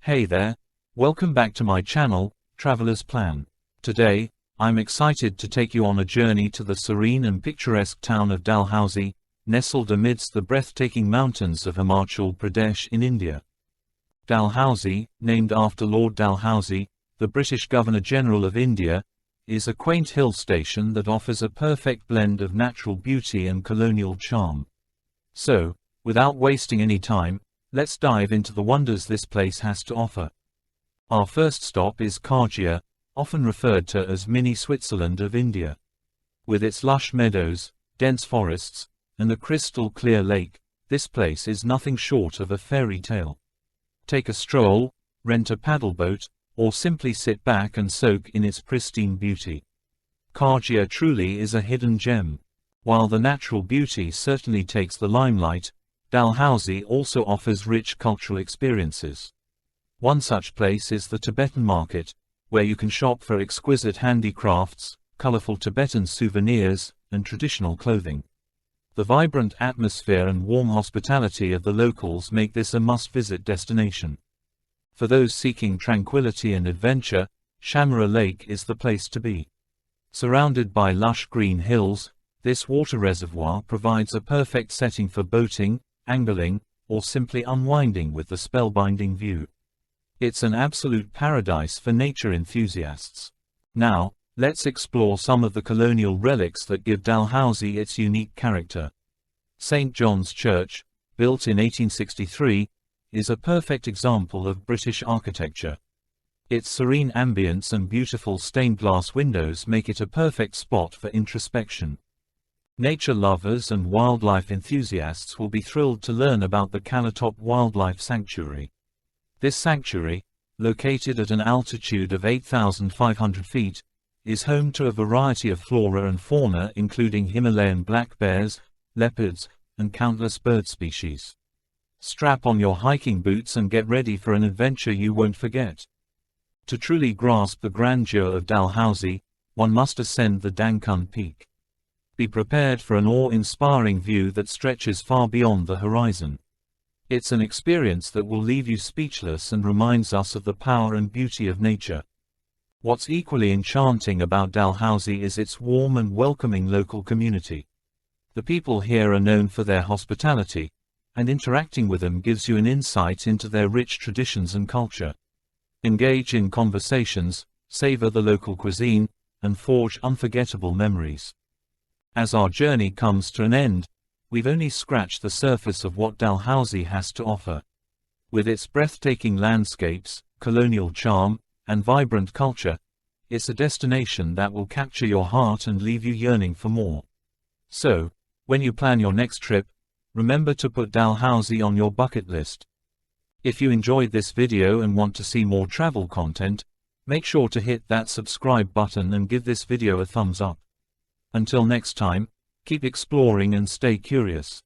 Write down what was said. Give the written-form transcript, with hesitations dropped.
Hey there, welcome back to my channel, Traveler's Plan. Today, I'm excited to take you on a journey to the serene and picturesque town of Dalhousie, nestled amidst the breathtaking mountains of Himachal Pradesh in India. Dalhousie, named after Lord Dalhousie, the British Governor-General of India, is a quaint hill station that offers a perfect blend of natural beauty and colonial charm. So, without wasting any time, let's dive into the wonders this place has to offer. Our first stop is Khargia, often referred to as Mini Switzerland of India. With its lush meadows, dense forests, and a crystal-clear lake, this place is nothing short of a fairy tale. Take a stroll, rent a paddle boat, or simply sit back and soak in its pristine beauty. Khargia truly is a hidden gem. While the natural beauty certainly takes the limelight, Dalhousie also offers rich cultural experiences. One such place is the Tibetan market, where you can shop for exquisite handicrafts, colorful Tibetan souvenirs, and traditional clothing. The vibrant atmosphere and warm hospitality of the locals make this a must-visit destination. For those seeking tranquility and adventure, Shamara Lake is the place to be. Surrounded by lush green hills, this water reservoir provides a perfect setting for boating, angling, or simply unwinding with the spellbinding view. It's an absolute paradise for nature enthusiasts. Now, let's explore some of the colonial relics that give Dalhousie its unique character. St. John's Church, built in 1863, is a perfect example of British architecture. Its serene ambience and beautiful stained glass windows make it a perfect spot for introspection. Nature lovers and wildlife enthusiasts will be thrilled to learn about the Kalatop Wildlife Sanctuary. This sanctuary, located at an altitude of 8,500 feet, is home to a variety of flora and fauna including Himalayan black bears, leopards, and countless bird species. Strap on your hiking boots and get ready for an adventure you won't forget. To truly grasp the grandeur of Dalhousie, one must ascend the Dankun Peak. Be prepared for an awe-inspiring view that stretches far beyond the horizon. It's an experience that will leave you speechless and reminds us of the power and beauty of nature. What's equally enchanting about Dalhousie is its warm and welcoming local community. The people here are known for their hospitality, and interacting with them gives you an insight into their rich traditions and culture. Engage in conversations, savor the local cuisine, and forge unforgettable memories. As our journey comes to an end, we've only scratched the surface of what Dalhousie has to offer. With its breathtaking landscapes, colonial charm, and vibrant culture, it's a destination that will capture your heart and leave you yearning for more. So, when you plan your next trip, remember to put Dalhousie on your bucket list. If you enjoyed this video and want to see more travel content, make sure to hit that subscribe button and give this video a thumbs up. Until next time, keep exploring and stay curious.